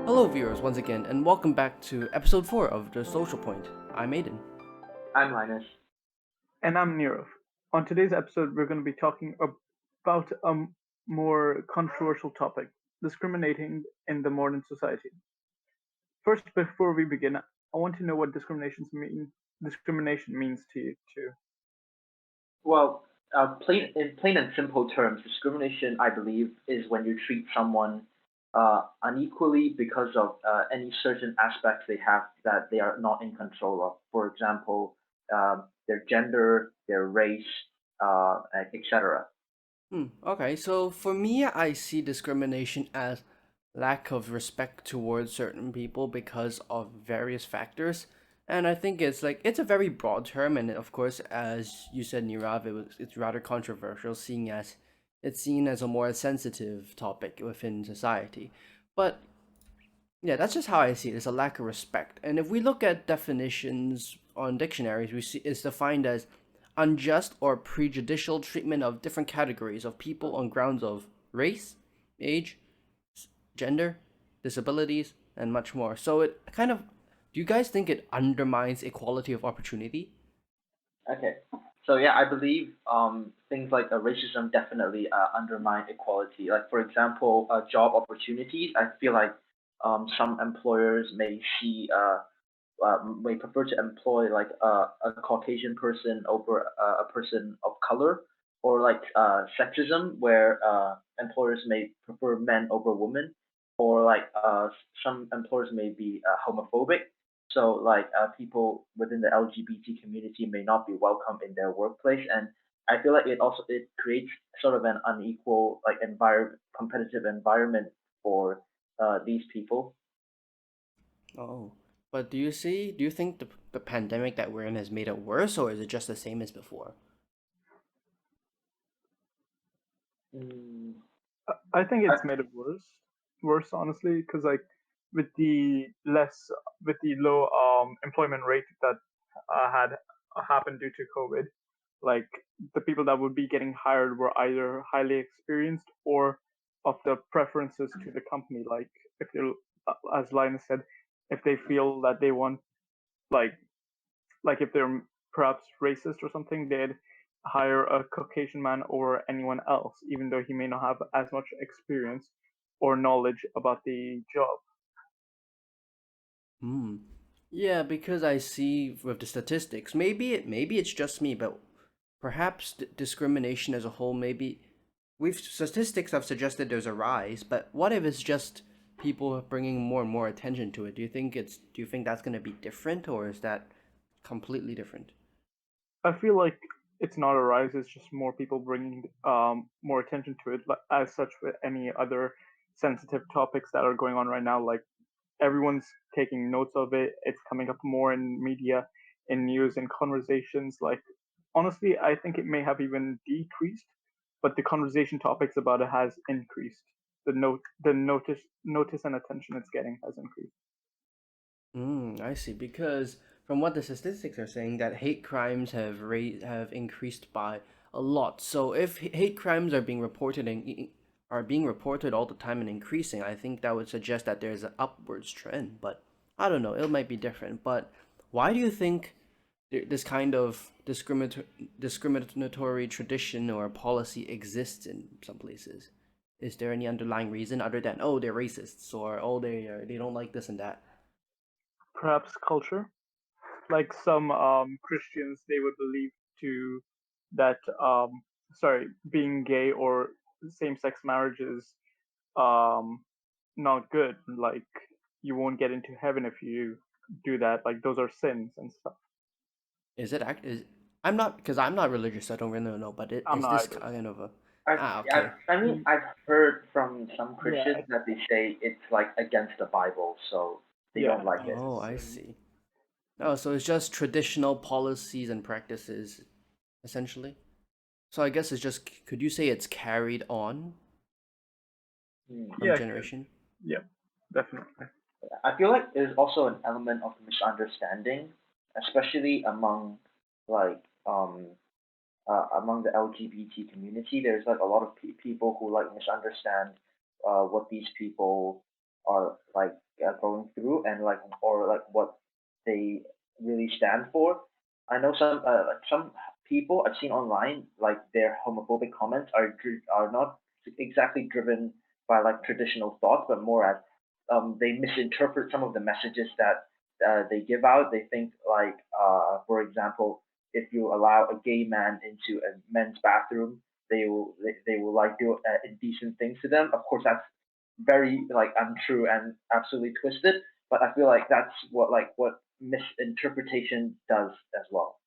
Hello, viewers, once again, and welcome back to episode 4 of The Social Point. I'm Aden. I'm Linus. And I'm Neerav. On today's episode, we're going to be talking about a more controversial topic: discriminating in the modern society. First, before we begin, I want to know what discrimination means to you, too. Well, in plain and simple terms, discrimination, I believe, is when you treat someone unequally because of any certain aspects they have that they are not in control of. For example, their gender, their race, etc. Okay, so for me, I see discrimination as lack of respect towards certain people because of various factors. And I think it's a very broad term, and of course, as you said, Nirav, it's rather controversial, seeing as it's seen as a more sensitive topic within society. But yeah, that's just how I see it. It's a lack of respect. And if we look at definitions on dictionaries, we see it's defined as unjust or prejudicial treatment of different categories of people on grounds of race, age, gender, disabilities, and much more. So it kind of, do you guys think it undermines equality of opportunity? Okay. So yeah, I believe things like racism definitely undermine equality. Like for example, job opportunities. I feel like some employers may prefer to employ like a Caucasian person over a person of color, or like sexism, where employers may prefer men over women, or like some employers may be homophobic. So like people within the LGBT community may not be welcome in their workplace, and I feel like it creates sort of an unequal like competitive environment for these people. Oh. But do you think the pandemic that we're in has made it worse, or is it just the same as before? Mm, I think I, it's made it worse honestly, because like with the less, with the low employment rate that had happened due to COVID, like the people that would be getting hired were either highly experienced or of the preferences to the company. Like if they, as Linus said, if they feel that they want, like if they're perhaps racist or something, they'd hire a Caucasian man over anyone else, even though he may not have as much experience or knowledge about the job. Hmm. Yeah, because I see with the statistics, maybe it's just me, but perhaps discrimination as a whole, maybe we've statistics have suggested there's a rise, but what if it's just people bringing more and more attention to it? Do you think that's going to be different, or is that completely different? I feel like it's not a rise; it's just more people bringing more attention to it. As such, with any other sensitive topics that are going on right now, like everyone's taking notes of it. It's coming up more in media, in news, in conversations. Like honestly, I think it may have even decreased, but the conversation topics about it has increased. The notice and attention it's getting has increased. I see. Because from what the statistics are saying, that hate crimes have increased by a lot. So if hate crimes are being reported are being reported all the time and increasing, I think that would suggest that there's an upwards trend. But I don't know. It might be different. But why do you think this kind of discriminatory tradition or policy exists in some places? Is there any underlying reason other than they're racists or they don't like this and that? Perhaps culture, like some Christians, they would believe to that sorry, being gay or same-sex marriage is um, not good. Like you won't get into heaven if you do that. Like those are sins and stuff. Is it act is I'm not because I'm not religious, so I don't really know. But I'm is not this either. kind of a I've, okay? I mean, Mm, I've heard from some Yeah, Christians that they say it's like against the Bible, so they yeah, don't like it's it. a Oh, I sin. see. Oh, so it's just traditional policies and practices, essentially. So I guess it's just could you say it's carried on Hmm. from Yeah, generation? yeah, definitely. I feel like there's also an element of misunderstanding, especially like um among the LGBT community. There's like a lot of people who like misunderstand what these people are like going through, and like or like what they really stand for. I know some people I've seen online, like their homophobic comments are not exactly driven by like traditional thought, but more as they misinterpret some of the messages that they give out. They think like, for example, if you allow a gay man into a men's bathroom, they will like do indecent things to them. Of course, that's very like untrue and absolutely twisted. But I feel like that's what misinterpretation does as well.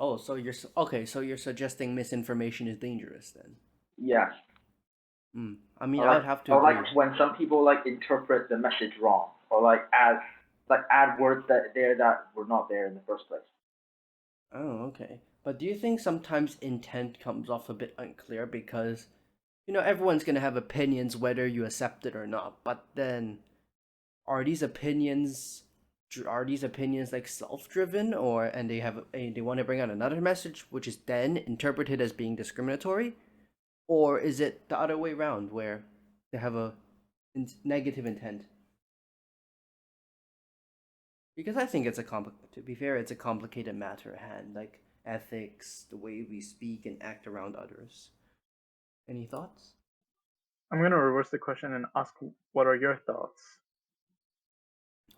Oh, so okay, so you're suggesting misinformation is dangerous then? Yes. Hmm. I mean, Or I like would have to or like agree. when some people like interpret the message wrong, or add words that were not there in the first place. Oh, okay. But do you think sometimes intent comes off a bit unclear because, everyone's gonna have opinions whether you accept it or not. But then, are these opinions are these opinions like self-driven, or and they want to bring out another message which is then interpreted as being discriminatory, or is it the other way around where they have a negative intent? Because I think to be fair, it's a complicated matter at hand, like ethics, the way we speak and act around others. Any thoughts? I'm gonna reverse the question and ask, what are your thoughts?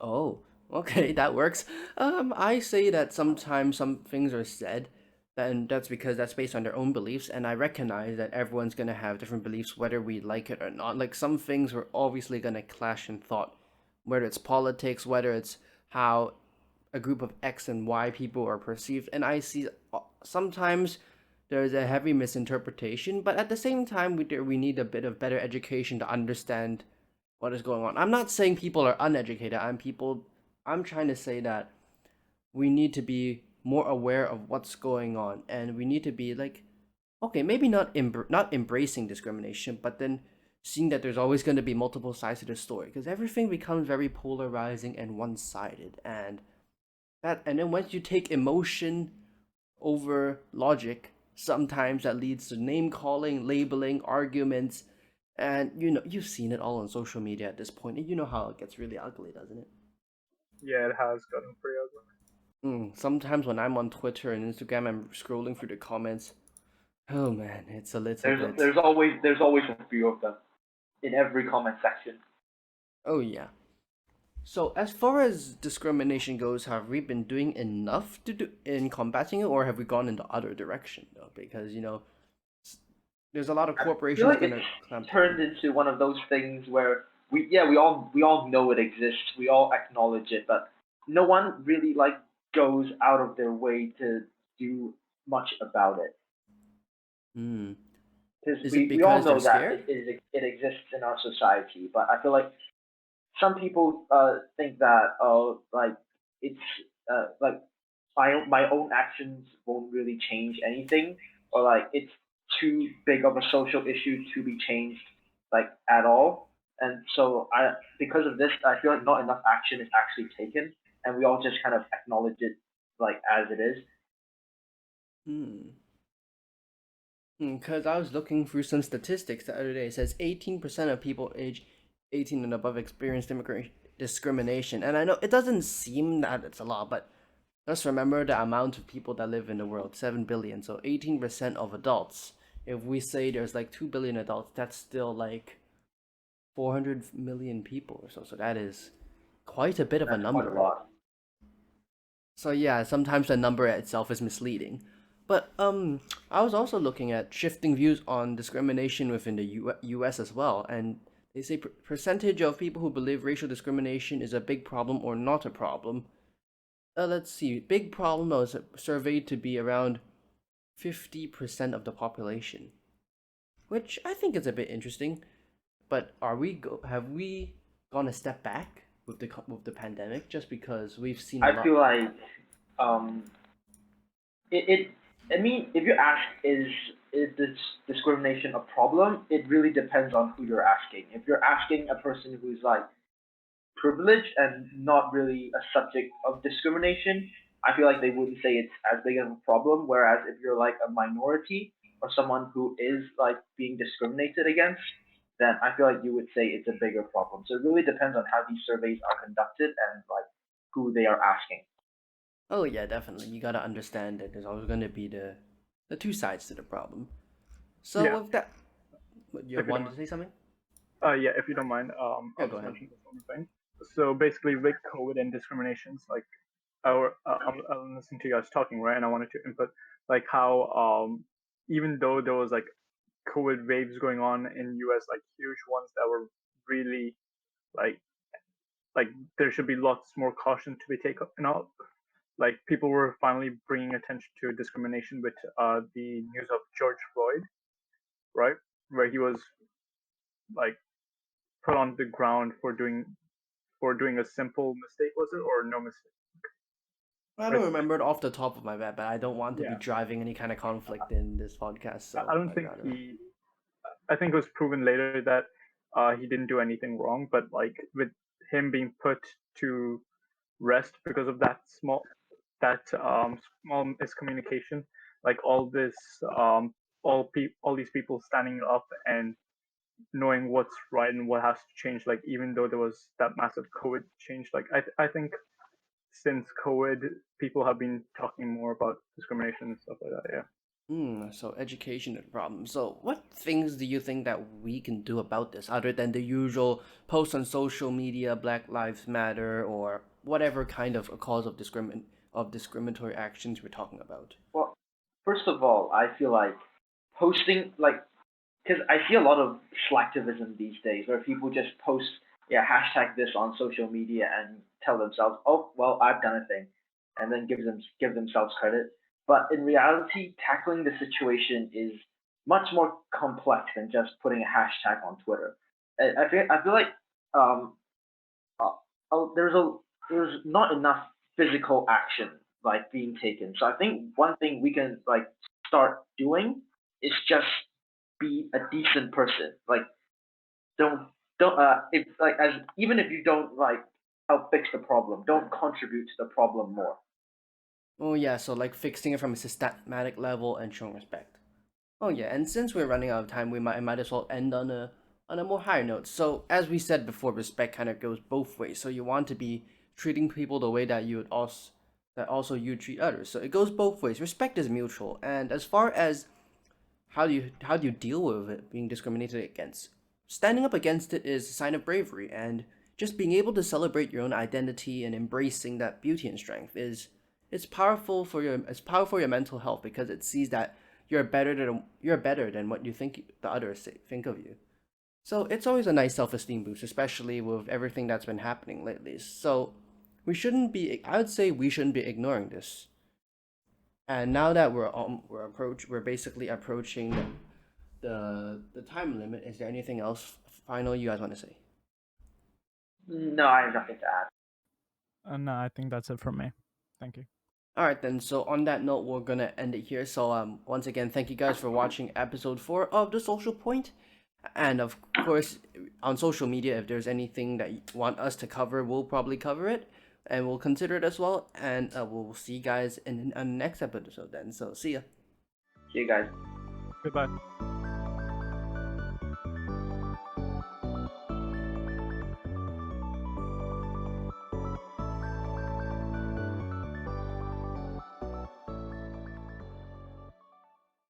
Oh, okay, that works. I say that sometimes some things are said, and that's because that's based on their own beliefs, and I recognize that everyone's gonna have different beliefs whether we like it or not. Like some things are obviously gonna clash in thought, whether it's politics, whether it's how a group of X and Y people are perceived, and I see sometimes there's a heavy misinterpretation, but at the same time we need a bit of better education to understand what is going on. I'm not saying people are uneducated. I'm trying to say that we need to be more aware of what's going on, and we need to be like, okay, maybe not embracing discrimination, but then seeing that there's always going to be multiple sides to the story, because everything becomes very polarizing and one-sided, and then once you take emotion over logic, sometimes that leads to name calling, labeling, arguments, and you've seen it all on social media at this point, and you know how it gets really ugly, doesn't it? Yeah, it has gotten pretty ugly. Sometimes when I'm on Twitter and Instagram, I'm scrolling through the comments. Oh man, it's a little There's bit. there's always there's always a few of them in every comment section. Oh yeah. So as far as discrimination goes, have we been doing enough to do in combating it, or have we gone in the other direction though? Because there's a lot of I feel corporations like it's gonna clamp down. turned into one of those things where we all know it exists, we all acknowledge it, but no one really like goes out of their way to do much about it, Hmm. because Is it we all because they're know that scared? it exists in our society. But I feel like some people think that it's like my own actions won't really change anything, or like it's too big of a social issue to be changed like at all. And so I because of this, I feel like not enough action is actually taken, and we all just kind of acknowledge it like as it is. Hmm. Because I was looking through some statistics the other day. It says 18% of people age 18 and above experience discrimination. And I know it doesn't seem that it's a lot, but just remember the amount of people that live in the world, 7 billion. So 18% of adults. If we say there's like 2 billion adults, that's still like 400 million people or so. So that is quite a bit of a That's quite a number. lot. So yeah, sometimes the number itself is misleading. But I was also looking at shifting views on discrimination within the U.S. as well, and they say percentage of people who believe racial discrimination is a big problem or not a problem. Let's see, big problem was surveyed to be around 50% of the population, which I think is a bit interesting. But have we gone a step back with the pandemic just because we've seen a I lot? feel like um, it I mean, if you ask, is this discrimination a problem? It really depends on who you're asking. If you're asking a person who's like privileged and not really a subject of discrimination, I feel like they wouldn't say it's as big of a problem. Whereas if you're like a minority or someone who is like being discriminated against, then I feel like you would say it's a bigger problem. So it really depends on how these surveys are conducted and like who they are asking. Oh yeah, definitely. You gotta understand that there's always gonna be the two sides to the problem. So Yeah, with that, you if you don't wanted mind. to say something? Yeah, if you don't mind, Yeah, I'll go just ahead. mention this one thing. So basically, with COVID and discriminations, like I'm listening to you guys talking, right? And I wanted to input like how even though there was like COVID waves going on in US, like huge ones that were really like like there should be lots more caution to be taken out. Like people were finally bringing attention to discrimination with the news of George Floyd, right, where he was like put on the ground for doing a simple mistake, was it, or no mistake? I I, don't remember it off the top of my head, but I don't want to be yeah, driving any kind of conflict in this podcast, I so don't I'd think rather. he. I think it was proven later that he didn't do anything wrong, but like with him being put to rest because of that small miscommunication, like all these people standing up and knowing what's right and what has to change. Like even though there was that massive COVID change, like I think since COVID, people have been talking more about discrimination and stuff like that. Yeah. So education and problem. So what things do you think that we can do about this other than the usual posts on social media, Black Lives Matter, or whatever kind of a cause of discriminatory actions we're talking about? Well, first of all, I feel like posting like because I see a lot of slacktivism these days where people just post yeah hashtag this on social media and tell themselves oh well I've done a thing, and then give themselves credit. But in reality, tackling the situation is much more complex than just putting a hashtag on Twitter. I feel like um, uh, there's not enough physical action like being taken. So I think one thing we can like start doing is just be a decent person. Like don't if like as even if you don't like help fix the problem, don't contribute to the problem more. Oh yeah, so like fixing it from a systematic level and showing respect. Oh yeah, and since we're running out of time, I might as well end on a more higher note. So as we said before, respect kind of goes both ways. So you want to be treating people the way that you would also you treat others. So it goes both ways. Respect is mutual, and as far as how do you deal with it being discriminated against, standing up against it is a sign of bravery, and just being able to celebrate your own identity and embracing that beauty and strength is it's powerful for your mental health because it sees that you're better than what you think the others think of you. So it's always a nice self-esteem boost, especially with everything that's been happening lately. So I would say we shouldn't be ignoring this. And now that we're basically approaching the time limit. Is there anything else final you guys want to say? No, I have nothing to add. No, I think that's it from me. Thank you. All right then. So on that note, we're gonna end it here. So once again, thank you guys for watching episode 4 of the Social Point. And of course, on social media, if there's anything that you want us to cover, we'll probably cover it, and we'll consider it as well. And we'll see you guys in the next episode then. So see ya. See you guys. Goodbye.